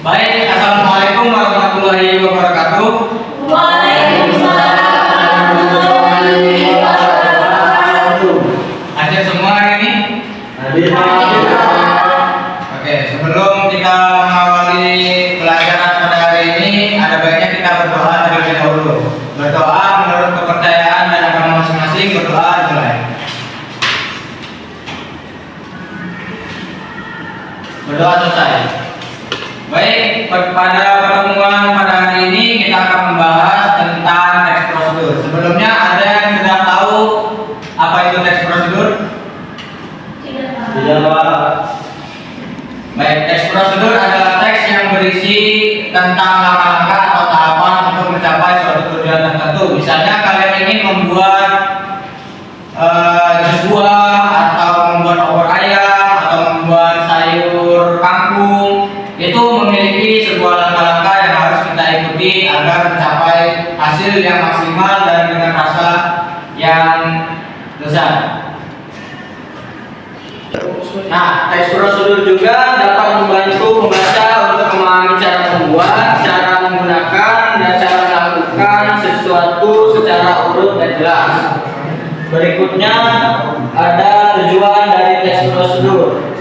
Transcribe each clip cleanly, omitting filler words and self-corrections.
Baik, assalamualaikum warahmatullahi wabarakatuh. Waalaikumsalam warahmatullahi wabarakatuh. Hadir semua hari ini? Hadir. Oke, sebelum kita mengawali pelajaran pada hari ini, ada baiknya kita berdoa terlebih dahulu. Berdoa menurut kepercayaan dan agama masing-masing. Berdoa dimulai. Berdoa selesai. Baik, pada pertemuan pada hari ini kita akan membahas tentang teks prosedur. Sebelumnya ada yang sudah tahu apa itu teks prosedur? Tidak, Pak. Baik, teks prosedur adalah teks yang berisi tentang langkah-langkah atau tahapan untuk mencapai suatu tujuan tertentu. Misalnya kalian ingin membuat jus buah, atau membuat opor ayam, atau membuat sayur kangkung, itu memiliki sebuah langkah-langkah yang harus kita ikuti agar mencapai hasil yang maksimal dan dengan rasa yang lezat. Nah, teks prosedur juga dapat membantu pembaca untuk memahami cara membuat, cara menggunakan, dan cara melakukan sesuatu secara urut dan jelas. Berikutnya ada tujuan dari teks prosedur.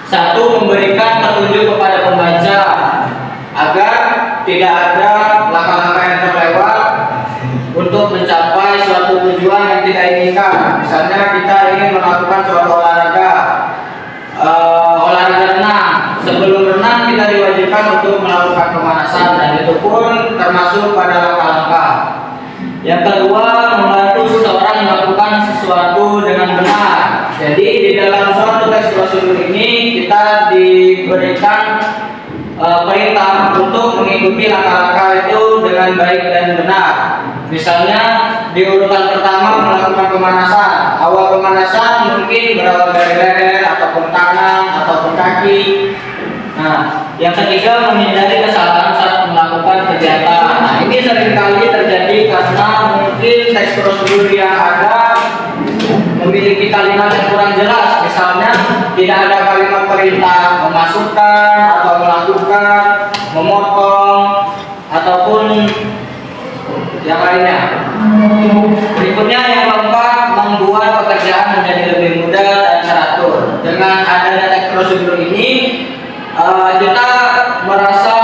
Satu, memberikan petunjuk kepada pembaca agar tidak ada langkah-langkah yang terlewat untuk mencapai suatu tujuan yang tidak inginkan. Misalnya kita ingin melakukan suatu olahraga renang. Sebelum renang kita diwajibkan untuk melakukan pemanasan, dan itu pun termasuk pada langkah-langkah. Yang kedua, membantu seseorang melakukan sesuatu dengan benar. Jadi di dalam suatu teks prosedur ini kita diberikan perintah untuk mengikuti langkah-langkah itu dengan baik dan benar. Misalnya di urutan pertama melakukan pemanasan. Awal pemanasan mungkin berawal dari leher ataupun tangan ataupun kaki. Nah, yang ketiga, menghindari kesalahan saat melakukan kegiatan. Nah, ini seringkali terjadi karena mungkin teks prosedur yang ada memiliki kalimat yang kurang jelas. Misalnya tidak ada kalimat perintah memasukkan atau melakukan, memotong, ataupun yang lainnya. Berikutnya yang keempat, membuat pekerjaan menjadi lebih mudah dan teratur. Dengan adanya teks prosedur ini, kita merasa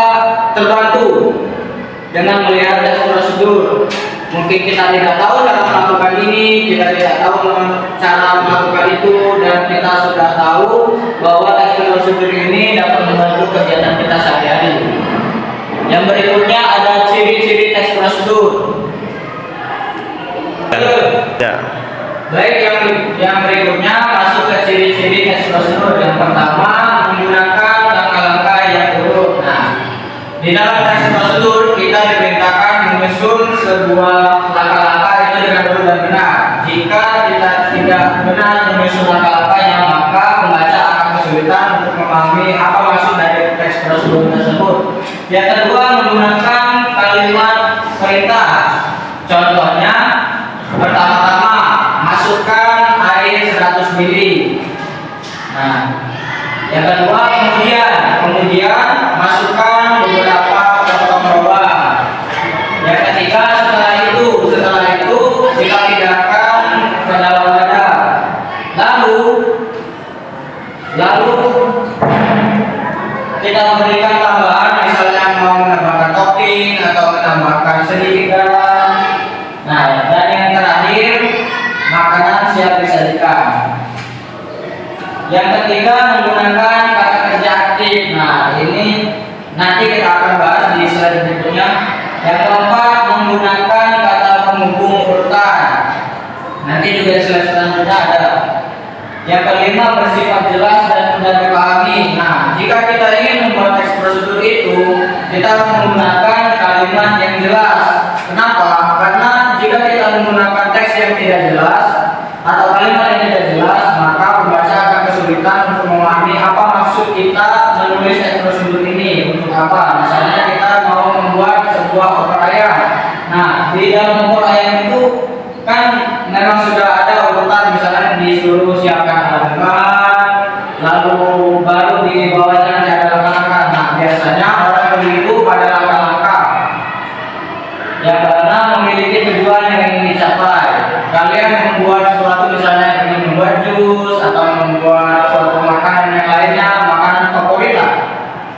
terbantu dengan melihat teks prosedur. Mungkin kita tidak tahu cara melakukan ini, kita tidak tahu cara melakukan itu, dan kita sudah tahu bahwa teks prosedur ini dapat membantu kegiatan kita sehari-hari. Yang berikutnya ada ciri-ciri teks prosedur. Ya. Baik, yang berikutnya masuk ke ciri-ciri teks prosedur. Yang pertama, menggunakan langkah-langkah yang urut. Nah, di dalam teks prosedur kita diperintahkan menyusun sebuah langkah-langkah itu dengan urut dan benar. Jika kita tidak benar menyusun langkah-langkahnya, maka pembaca akan kesulitan untuk memahami apa maksud dari teks prosedur tersebut. Yang kedua, menggunakan kalimat perintah. Contohnya, pertama-tama masukkan air 100 ml. Nah, yang kedua, kemudian masukkan beberapa potong bawang. Yang ketiga, setelah itu kita pindahkan ke dalam wadah. Lalu kita memberikan tambahan, misalnya mau menambahkan topping atau menambahkan sedikit garam. Nah, dan yang terakhir, makanan siap disajikan. Yang ketiga, menggunakan kata kerja aktif. Nah, ini nanti kita akan bahas di slide berikutnya. Yang keempat, menggunakan kata penghubung urutan. Nanti juga di slide selanjutnya ada. Yang kelima, bersifat jelas dan mudah dipahami. Nah, jika kita ingin membuat teks prosedur itu, kita harus menggunakan kalimat yang jelas. Kenapa? Karena jika kita menggunakan teks yang tidak jelas atau kalimat yang tidak jelas, maka pembaca akan kesulitan untuk memahami apa maksud kita menulis teks prosedur ini. Untuk apa? Misalnya kita mau membuat sebuah opor ayam. Nah, di dalam opor ayam itu kan memang sudah ada urutan, misalnya disuruh siapkan adonan, lalu baru di bawahnya ada langkah-langkah. Nah,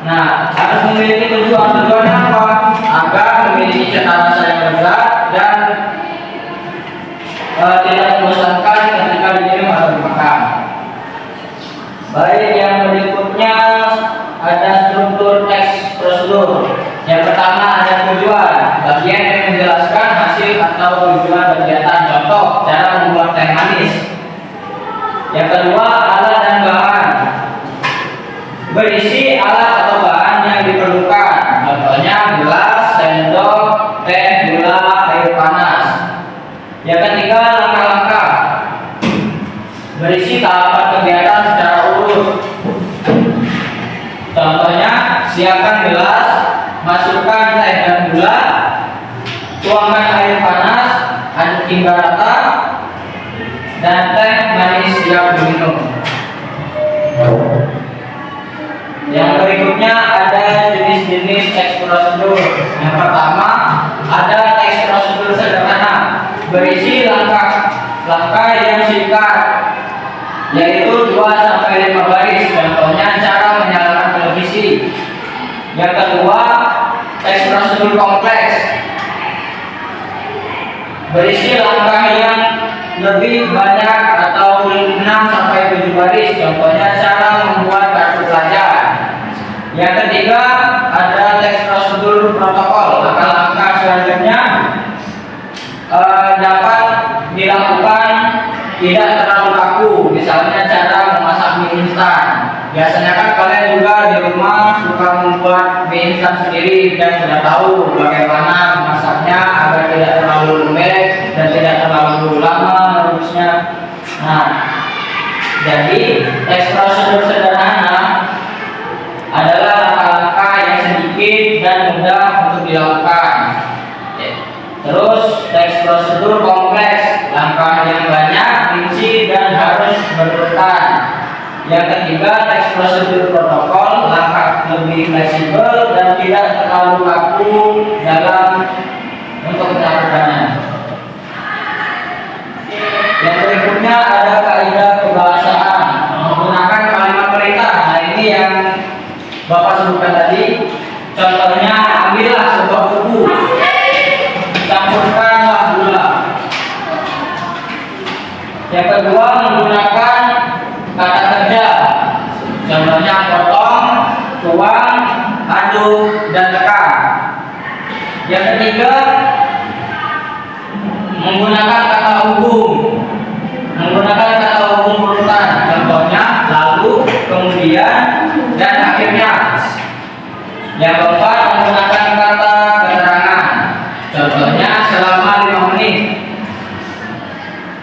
Nah, harus memiliki tujuannya apa? Agar memiliki cita rasa yang lezat dan tidak membosankan ketika dikirim atau dimakan. Baik, yang berikutnya ada struktur teks prosedur. Yang pertama ada tujuan, bagian yang menjelaskan hasil atau tujuan kegiatan. Contoh, cara membuat teh manis. Yang kedua, alat dan bahan. Berisi alat atau bahan yang diperlukan. Contohnya gelas, sendok, teh, gula, air panas. Yang ketiga, langkah-langkah. Berisi tahapan kegiatan secara urut. Contohnya, siapkan gelas, masukkan teh dan gula, tuangkan air panas, aduk hingga rata, dan teh manis siap diminum. Yang berikutnya ada jenis-jenis teks prosedur. Yang pertama ada teks prosedur sederhana, berisi langkah-langkah yang singkat, yaitu 2-5 baris. Contohnya cara menyalakan televisi. Yang kedua, teks prosedur kompleks, berisi langkah yang lebih banyak atau 6-7 baris. Contohnya cara membuat kartu pelajar. Yang ketiga, ada teks prosedur protokol. Langkah-langkah selanjutnya dapat dilakukan tidak terlalu kaku. Misalnya cara memasak mie instan. Biasanya kan kalian juga di rumah suka membuat mie instan sendiri dan sudah tahu bagaimana memasaknya agar tidak terlalu lembek dan tidak terlalu lama merebusnya. Nah, jadi teks prosedur sederhana adalah langkah-langkah yang sedikit dan mudah untuk dilakukan. Terus teks prosedur kompleks, langkah yang banyak, rinci dan harus berurutan. Yang ketiga, teks prosedur protokol, langkah lebih fleksibel dan tidak terlalu kaku dalam untuk melakukannya. Yang berikutnya ada kaidah kebahasaan, menggunakan kalimat perintah. Nah, ini yang Bapak sebutkan tadi. Contohnya, ambillah sebuah buku, campurkanlah gula. Yang kedua, menggunakan kata kerja. Contohnya potong, tuang, aduk, dan tekan. Yang ketiga, menggunakan kata hubung. Menggunakan kata hubung urutan. Contohnya lalu, kemudian, dan akhirnya. Yang keempat, menggunakan kata keterangan. Contohnya selama 5 menit.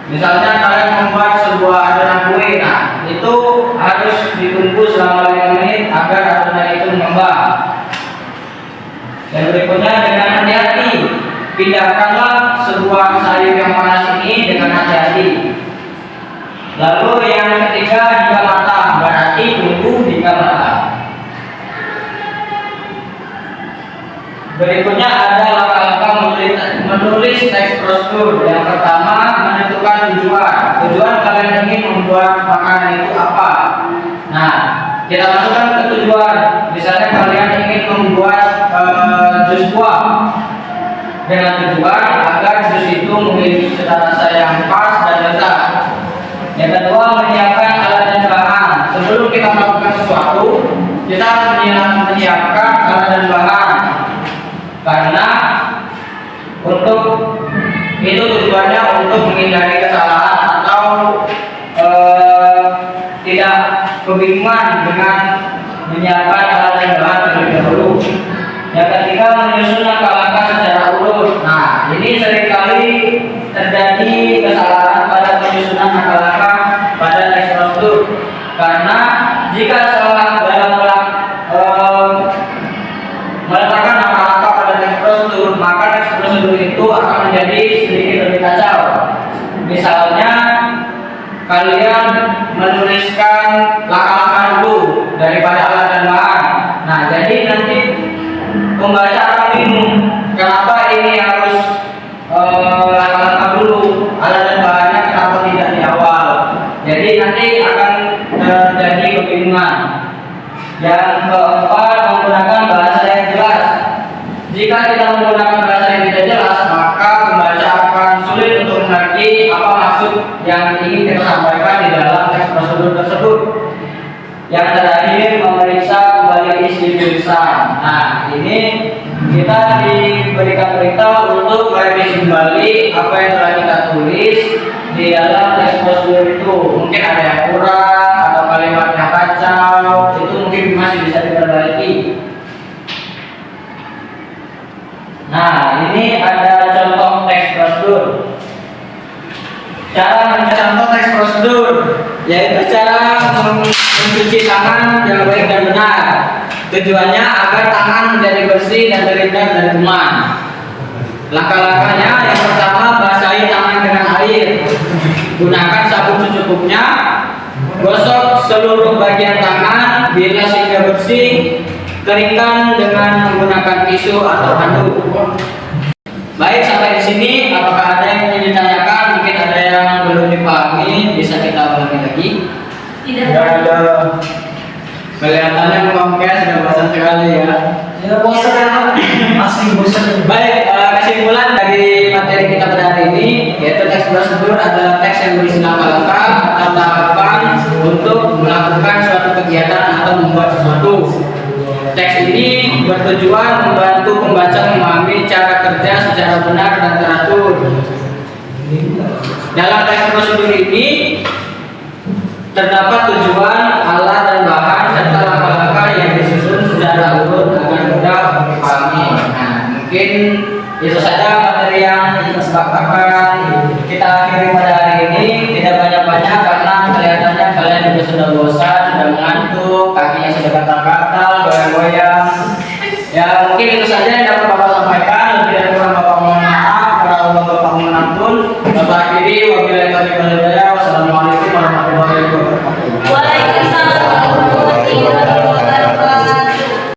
Misalnya kalian membuat sebuah adonan kue, nah itu harus ditunggu selama 5 menit agar adonan itu mengembang. Yang berikutnya, dengan hati-hati, pindahkanlah sebuah sayur yang panas ini dengan hati-hati. Lalu yang ketiga, hingga matang, berarti tunggu hingga matang. Berikutnya ada langkah-langkah menulis teks prosedur. Yang pertama, menentukan tujuan. Tujuan kalian ingin membuat makanan itu apa? Nah, kita masukkan ke tujuan. Misalnya kalian ingin membuat jus buah, dengan tujuan agar jus itu memiliki cita rasa yang pas dan lezat. Yang kedua, menyiapkan alat dan bahan. Sebelum kita melakukan sesuatu, kita harus menyiapkan alat dan bahan. Karena untuk itu tujuannya untuk menghindari kesalahan atau tidak kebingungan dengan menyiapkan alat dan bahan terlebih dahulu. Yang ketiga, menyusun langkah-langkah secara urut. Nah, ini seringkali terjadi kesalahan pada penyusunan langkah-langkah pada teks prosedur. Karena jika salah dalam meletakkan langkah-langkah pada teks prosedur, maka teks prosedur itu akan menjadi sedikit lebih kacau. Misalnya, kalian menuliskan langkah-langkah dulu daripada alat dan bahan. Nah, jadi nanti pembaca akan bingung kenapa ini harus langkah-langkah dulu, alat dan bahannya kenapa tidak di awal. Jadi nanti akan terjadi kebingungan. Yang keempat, menggunakan bahasa yang jelas. Jika kita menggunakan bahasa yang tidak jelas, maka pembaca akan sulit untuk mengerti apa maksud yang ingin kita sampaikan di dalam teks prosedur tersebut. Yang terakhir, memeriksa kembali isi tulisan. Nah, ini kita diberikan perintah untuk merevisi kembali apa yang telah kita tulis di dalam teks prosedur itu. Mungkin ada yang kurang atau kalimatnya kacau, itu mungkin masih bisa diperbaiki. Nah, ini ada contoh teks prosedur. Cara mencontoh teks prosedur yaitu cara mencuci tangan yang baik dan benar. Tujuannya agar tangan menjadi bersih dan terhindar dari kuman. Langkah-langkahnya, yang pertama, basahi tangan dengan air. Gunakan sabun secukupnya. Gosok seluruh bagian tangan bila sehingga bersih. Keringkan dengan menggunakan tisu atau handuk. Baik, sampai di sini apakah ada yang ingin ditanyakan? Mungkin ada yang belum dipahami, bisa kita ulangi lagi. Tidak ada. Kelihatannya Bang Kes sudah bosan sekali ya. Ya bosan, masih bosan. Baik, kesimpulan dari materi kita pada hari ini yaitu teks prosedur adalah teks yang berisi langkah-langkah atau tahapan untuk melakukan suatu kegiatan atau membuat sesuatu. Teks ini bertujuan membantu pembaca memahami cara kerja secara benar dan teratur. Dalam teks prosedur ini terdapat tujuan, alat dan bahan serta langkah-langkah yang disusun secara urut agar mudah dipahami. Nah, mungkin itu saja materi yang akan kita akhiri pada hari ini. Tidak banyak-banyak karena kelihatannya kalian juga sudah bosan, sudah mengantuk, kakinya sudah gatal-gatal, goyang-goyang. Ya, mungkin itu saja yang dapat Bapak